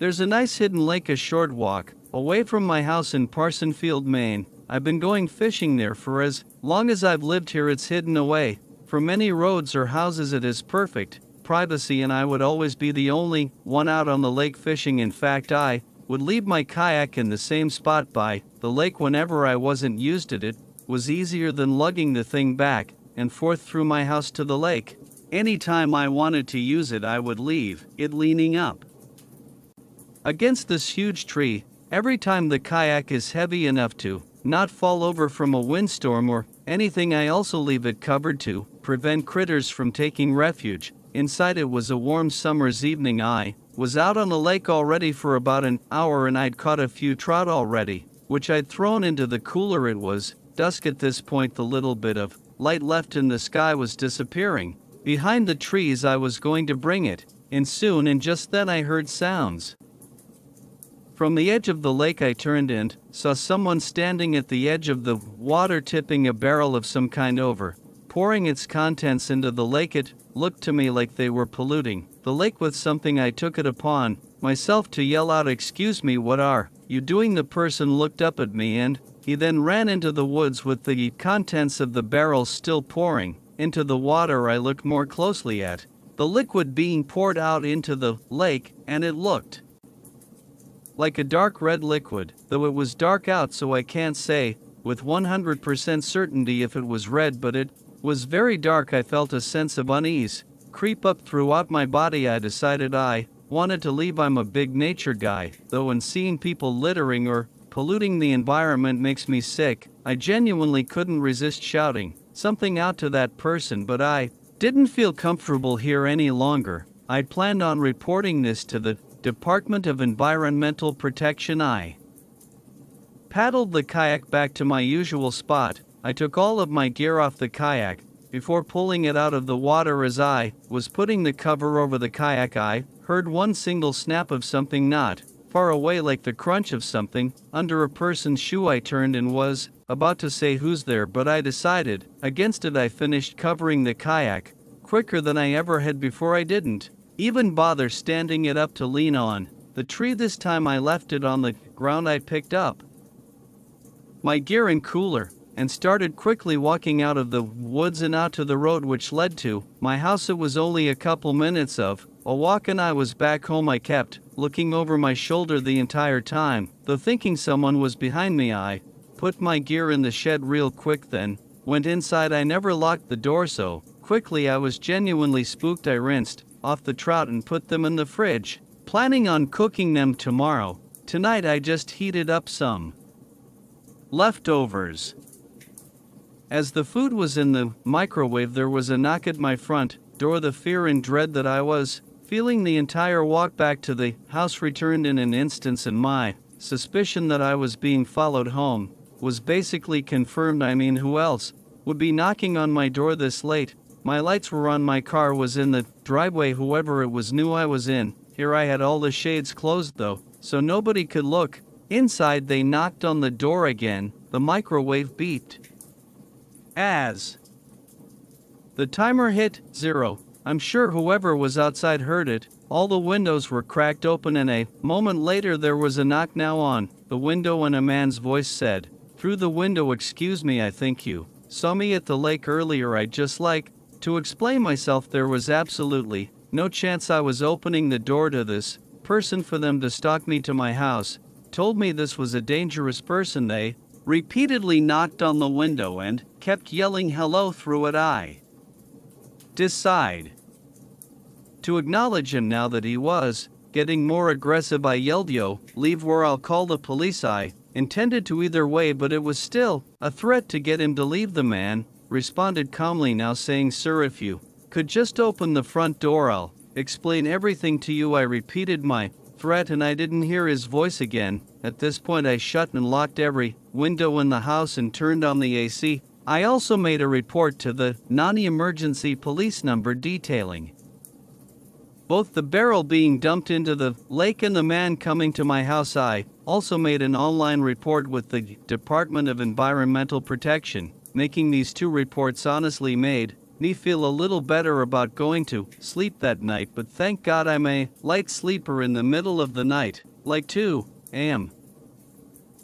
There's a nice hidden lake a short walk away from my house in Parsonfield, Maine. I've been going fishing there for as long as I've lived here. It's hidden away from any roads or houses. It is perfect privacy, and I would always be the only one out on the lake fishing. In fact, I would leave my kayak in the same spot by the lake whenever I wasn't used it. It was easier than lugging the thing back and forth through my house to the lake. Anytime I wanted to use it, I would leave it leaning up against this huge tree. Every time the kayak is heavy enough to not fall over from a windstorm or anything, I also leave it covered to prevent critters from taking refuge inside. It was a warm summer's evening. I was out on the lake already for about an hour, and I'd caught a few trout already, which I'd thrown into the cooler. It was dusk at this point. The little bit of light left in the sky was disappearing behind the trees. I was going to bring it in soon, and just then I heard sounds from the edge of the lake. I turned and saw someone standing at the edge of the water, tipping a barrel of some kind over, pouring its contents into the lake. It looked to me like they were polluting the lake with something. I took it upon myself to yell out, "Excuse me, what are you doing?" The person looked up at me, and he then ran into the woods with the contents of the barrel still pouring into the water. I looked more closely at the liquid being poured out into the lake, and it looked like a dark red liquid, though it was dark out, so I can't say with 100% certainty if it was red, but it was very dark. I felt a sense of unease creep up throughout my body. I decided I wanted to leave. I'm a big nature guy, though, and seeing people littering or polluting the environment makes me sick. I genuinely couldn't resist shouting something out to that person, but I didn't feel comfortable here any longer. I planned on reporting this to the Department of Environmental Protection. I paddled the kayak back to my usual spot. I took all of my gear off the kayak before pulling it out of the water. As I was putting the cover over the kayak, I heard one single snap of something not far away, like the crunch of something under a person's shoe. I turned and was about to say, "Who's there?" but I decided against it. I finished covering the kayak quicker than I ever had before. I didn't even bother standing it up to lean on the tree. This time I left it on the ground. I picked up my gear and cooler and started quickly walking out of the woods and out to the road which led to my house. It was only a couple minutes of a walk and I was back home. I kept looking over my shoulder the entire time, though thinking someone was behind me. I put my gear in the shed real quick, then went inside. I never locked the door so quickly. I was genuinely spooked. I rinsed off the trout and put them in the fridge, planning on cooking them tomorrow. Tonight I just heated up some leftovers. As the food was in the microwave, there was a knock at my front door. The fear and dread that I was feeling the entire walk back to the house returned in an instant, and my suspicion that I was being followed home was basically confirmed. I mean, who else would be knocking on my door this late? My lights were on, my car was in the driveway. Whoever it was knew I was in here. I had all the shades closed though, so nobody could look inside. They knocked on the door again. The microwave beeped as the timer hit 0. I'm sure whoever was outside heard it. All the windows were cracked open, and a moment later there was a knock now on the window, and a man's voice said through the window, "Excuse me, I think you saw me at the lake earlier." I'd just like to explain myself. There was absolutely no chance I was opening the door to this person for them to stalk me to my house. Told me this was a dangerous person. They repeatedly knocked on the window and kept yelling hello through it. I decide to acknowledge him. Now that he was getting more aggressive, I yelled, "Yo, leave or I'll call the police." I intended to either way, but it was still a threat to get him to leave. The man responded calmly now, saying, "Sir, if you could just open the front door, I'll explain everything to you." I repeated my threat and I didn't hear his voice again. At this point I shut and locked every window in the house and turned on the AC. I also made a report to the non-emergency police number detailing both the barrel being dumped into the lake and the man coming to my house. I also made an online report with the Department of Environmental Protection. Making these two reports honestly made me feel a little better about going to sleep that night, but thank God I'm a light sleeper in the middle of the night, like 2 a.m.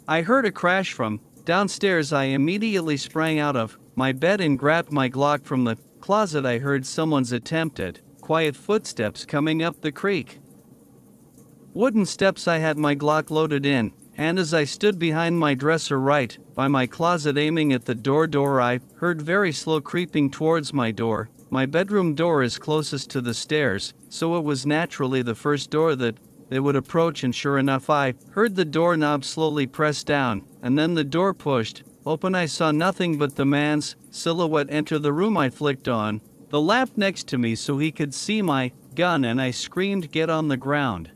I heard a crash from downstairs. I immediately sprang out of my bed and grabbed my Glock from the closet. I heard someone's attempt at quiet footsteps coming up the creak. Wooden steps. I had my Glock loaded in, and as I stood behind my dresser right by my closet aiming at the door, I heard very slow creeping towards my door. My bedroom door is closest to the stairs, so it was naturally the first door that they would approach, and sure enough I heard the doorknob slowly press down, and then the door pushed open. I saw nothing but the man's silhouette enter the room. I flicked on the lamp next to me so he could see my gun, and I screamed, "Get on the ground!"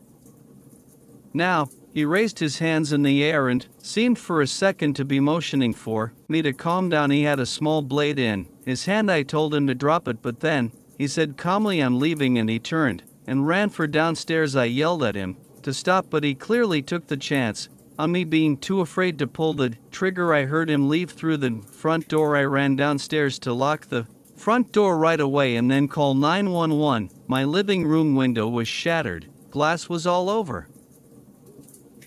Now, he raised his hands in the air and seemed for a second to be motioning for me to calm down. He had a small blade in his hand. I told him to drop it, but then he said calmly, "I'm leaving," and he turned and ran for downstairs. I yelled at him to stop, but he clearly took the chance on me being too afraid to pull the trigger. I heard him leave through the front door. I ran downstairs to lock the front door right away and then call 911. My living room window was shattered. Glass was all over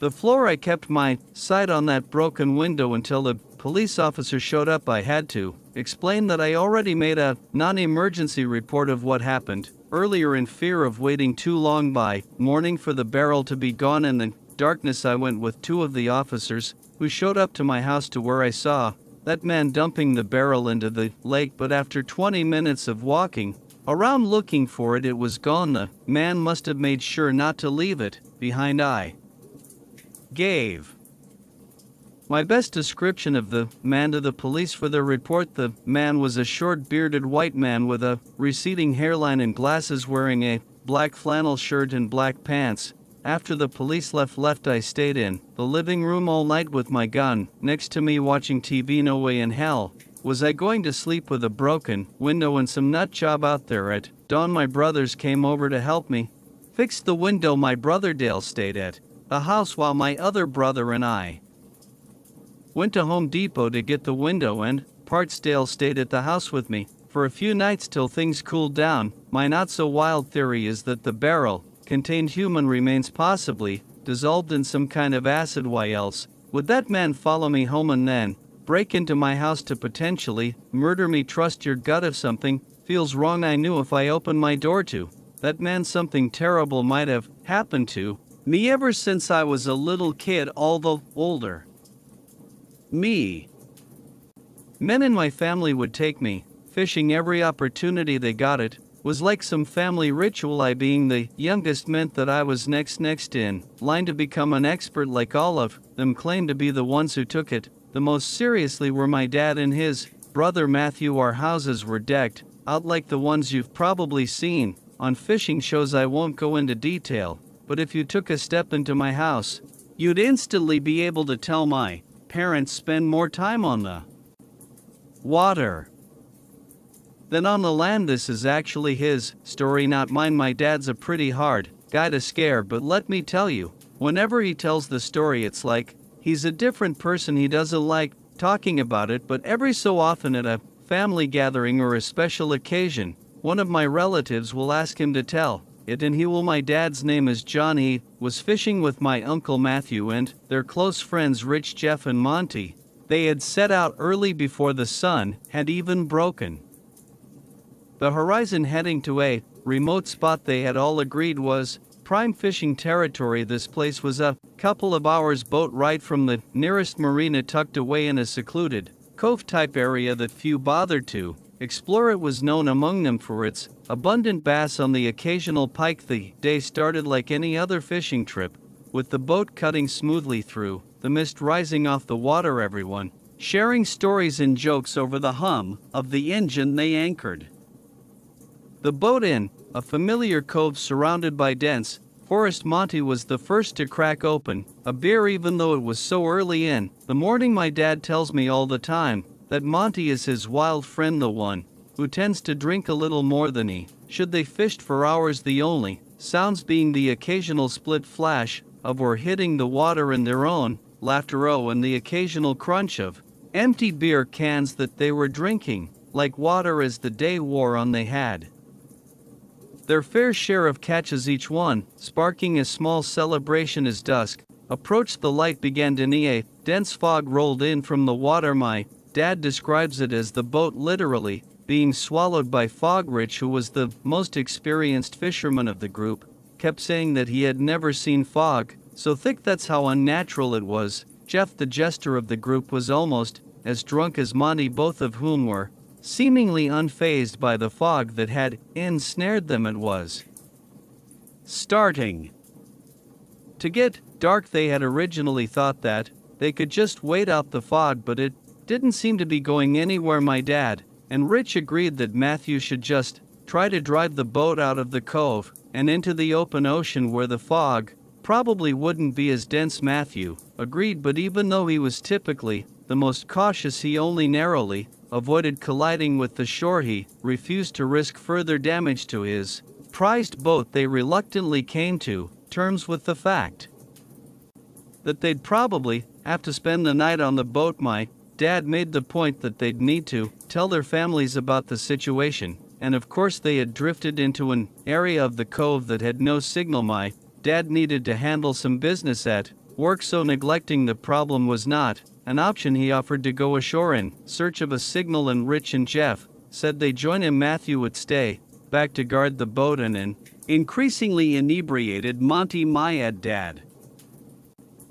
the floor. I kept my sight on that broken window until the police officer showed up. I had to explain that I already made a non-emergency report of what happened earlier in fear of waiting too long. By morning for the barrel to be gone in the darkness, I went with 2 of the officers who showed up to my house to where I saw that man dumping the barrel into the lake, but after 20 minutes of walking around looking for it, it was gone. The man must have made sure not to leave it behind. I gave my best description of the man to the police for their report. The man was a short bearded white man with a receding hairline and glasses, wearing a black flannel shirt and black pants. After the police left, I stayed in the living room all night with my gun next to me watching TV. No way in hell was I going to sleep with a broken window and some nut job out there. At dawn, my brothers came over to help me fix the window. My brother Dale stayed at the house while my other brother and I went to Home Depot to get the window and parts. Dale stayed at the house with me for a few nights till things cooled down. My not-so-wild theory is that the barrel contained human remains, possibly dissolved in some kind of acid. Why else would that man follow me home and then break into my house to potentially murder me? Trust your gut. If something feels wrong, I knew if I opened my door to that man, something terrible might have happened to me. Ever since I was a little kid, all the older me men in my family would take me fishing every opportunity they got. It was like some family ritual. I, being the youngest, meant that I was next in line to become an expert. Like all of them claimed to be, the ones who took it the most seriously were my dad and his brother Matthew. Our houses were decked out like the ones you've probably seen on fishing shows. I won't go into detail, but if you took a step into my house, you'd instantly be able to tell my parents spend more time on the water than on the land. This is actually his story, not mine. My dad's a pretty hard guy to scare, but let me tell you, whenever he tells the story, it's like he's a different person. He doesn't like talking about it, but every so often at a family gathering or a special occasion, one of my relatives will ask him to tell it, and he will. My dad's name is John. He was fishing with my uncle Matthew and their close friends Rich, Jeff, and Monty. They had set out early before the sun had even broken the horizon, heading to a remote spot they had all agreed was prime fishing territory. This place was a couple of hours boat ride from the nearest marina, tucked away in a secluded cove-type area that few bothered to explore. It was known among them for its abundant bass on the occasional pike. The day started like any other fishing trip, with the boat cutting smoothly through the mist rising off the water, everyone sharing stories and jokes over the hum of the engine. They anchored the boat in a familiar cove surrounded by dense forest. Monty was the first to crack open a beer, even though it was so early in the morning. My dad tells me all the time that Monty is his wild friend, the one who tends to drink a little more than he should. They fished for hours, the only sounds being the occasional split flash of or hitting the water and their own laughter, and the occasional crunch of empty beer cans that they were drinking. like water as the day wore on they had their fair share of catches each one, sparking a small celebration as dusk approached. The light began to near. Dense fog rolled in from the water. My dad describes it as the boat literally being swallowed by fog. Rich, who was the most experienced fisherman of the group, kept saying that he had never seen fog so thick, that's how unnatural it was. Jeff, the jester of the group, was almost as drunk as Monty, both of whom were seemingly unfazed by the fog that had ensnared them. It was starting to get dark. They had originally thought that they could just wait out the fog, but it didn't seem to be going anywhere. My dad and Rich agreed that Matthew should just try to drive the boat out of the cove and into the open ocean where the fog probably wouldn't be as dense. Matthew agreed, but even though he was typically the most cautious, he only narrowly avoided colliding with the shore. He refused to risk further damage to his prized boat. They reluctantly came to terms with the fact that they'd probably have to spend the night on the boat. My dad made the point that they'd need to tell their families about the situation, and of course they had drifted into an area of the cove that had no signal. My dad needed to handle some business at work, so neglecting the problem was not an option. He offered to go ashore in search of a signal, and Rich and Jeff said they'd join him. Matthew would stay back to guard the boat, and an increasingly inebriated Monty, my dad,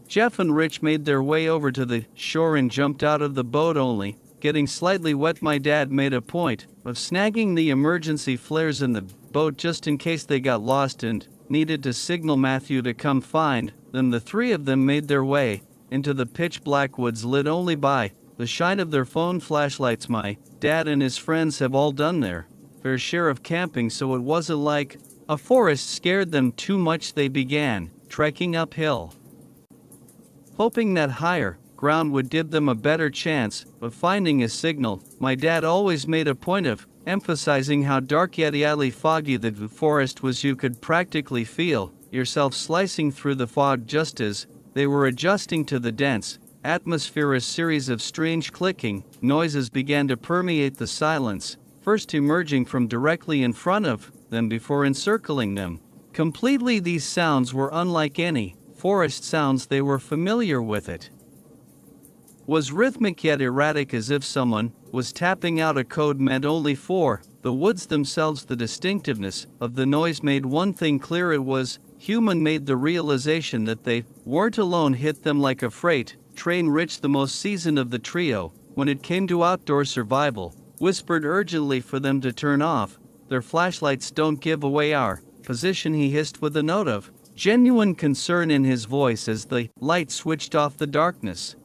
Jeff and Rich made their way over to the shore and jumped out of the boat, only getting slightly wet. My dad made a point of snagging the emergency flares in the boat just in case they got lost and needed to signal Matthew to come find them. The three of them made their way into the pitch black woods, lit only by the shine of their phone flashlights. My dad and his friends have all done their fair share of camping, so it wasn't like a forest scared them too much. They began trekking uphill, hoping that higher ground would give them a better chance of finding a signal. My dad always made a point of emphasizing how dark yet highly foggy the forest was. You could practically feel yourself slicing through the fog just as they were adjusting to the dense atmosphere. A series of strange clicking noises began to permeate the silence, first emerging from directly in front of them before encircling them completely. These sounds were unlike any forest sounds they were familiar with. It was rhythmic yet erratic, as if someone was tapping out a code meant only for the woods themselves. The distinctiveness of the noise made one thing clear: it was human-made. The realization that they weren't alone hit them like a freight train. Rich, the most seasoned of the trio when it came to outdoor survival, whispered urgently for them to turn off their flashlights. "Don't give away our position," he hissed with a note of genuine concern in his voice as the light switched off. The darkness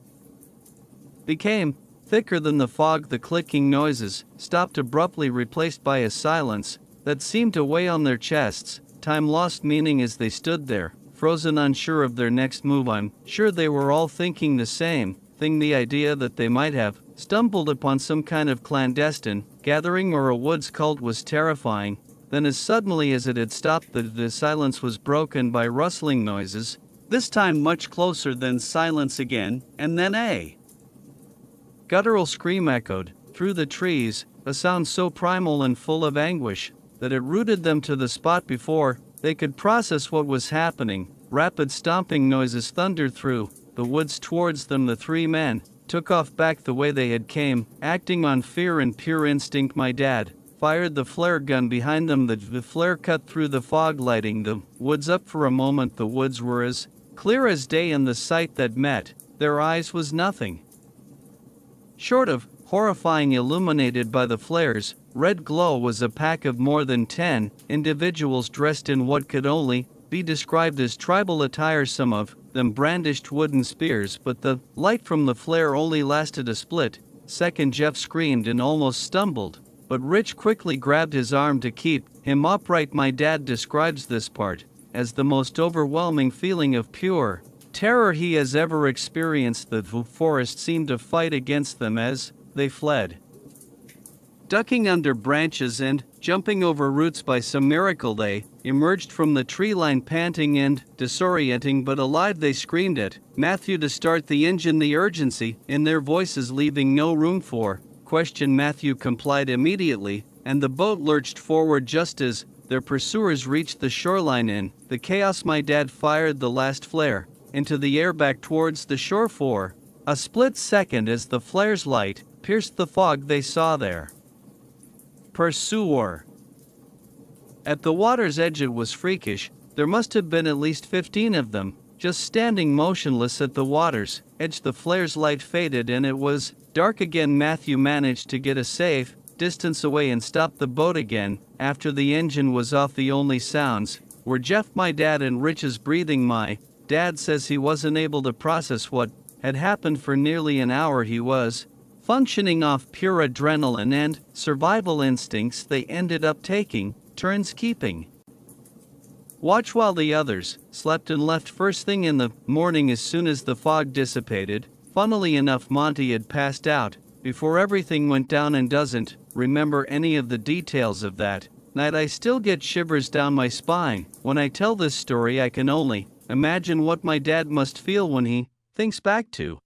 became thicker than the fog. The clicking noises stopped abruptly, replaced by a silence that seemed to weigh on their chests. Time lost meaning as they stood there, frozen, unsure of their next move. I'm sure they were all thinking the same thing. The idea that they might have stumbled upon some kind of clandestine gathering or a woods cult was terrifying. Then, as suddenly as it had stopped, the silence was broken by rustling noises, this time much closer. Then silence again, and then a guttural scream echoed through the trees, a sound so primal and full of anguish that it rooted them to the spot before they could process what was happening. Rapid stomping noises thundered through the woods towards them. The three men took off back the way they had came, acting on fear and pure instinct. My dad fired the flare gun behind them. The flare cut through the fog, lighting the woods up. For a moment the woods were as clear as day, and the sight that met their eyes was nothing short of horrifying. Illuminated by the flare's red glow was a pack of more than 10 individuals dressed in what could only be described as tribal attire. Some of them brandished wooden spears, but the light from the flare only lasted a split second. Jeff screamed and almost stumbled, but Rich quickly grabbed his arm to keep him upright. My dad describes this part as the most overwhelming feeling of pure terror he has ever experienced. The forest seemed to fight against them as they fled, ducking under branches and jumping over roots. By some miracle they emerged from the tree line panting and disorienting but alive. They screamed at Matthew to start the engine, the urgency in their voices leaving no room for Matthew complied immediately, and the boat lurched forward just as their pursuers reached the shoreline. In the chaos, my dad fired the last flare into the air back towards the shore for a split second as the flare's light pierced the fog they saw there. Pursuer. At the water's edge it was freakish. There must have been at least 15 of them, just standing motionless at the water's edge. The flare's light faded and it was dark again. Matthew managed to get a safe distance away and stop the boat again after the engine was off. The only sounds were Jeff, my dad, and Rich's breathing. My dad says he wasn't able to process what had happened for nearly an hour. He was functioning off pure adrenaline and survival instincts. They ended up taking turns keeping watch while the others slept and left first thing in the morning as soon as the fog dissipated. Funnily enough, Monty had passed out before everything went down and doesn't remember any of the details of that night. I still get shivers down my spine when I tell this story. I can only imagine what my dad must feel when he thinks back to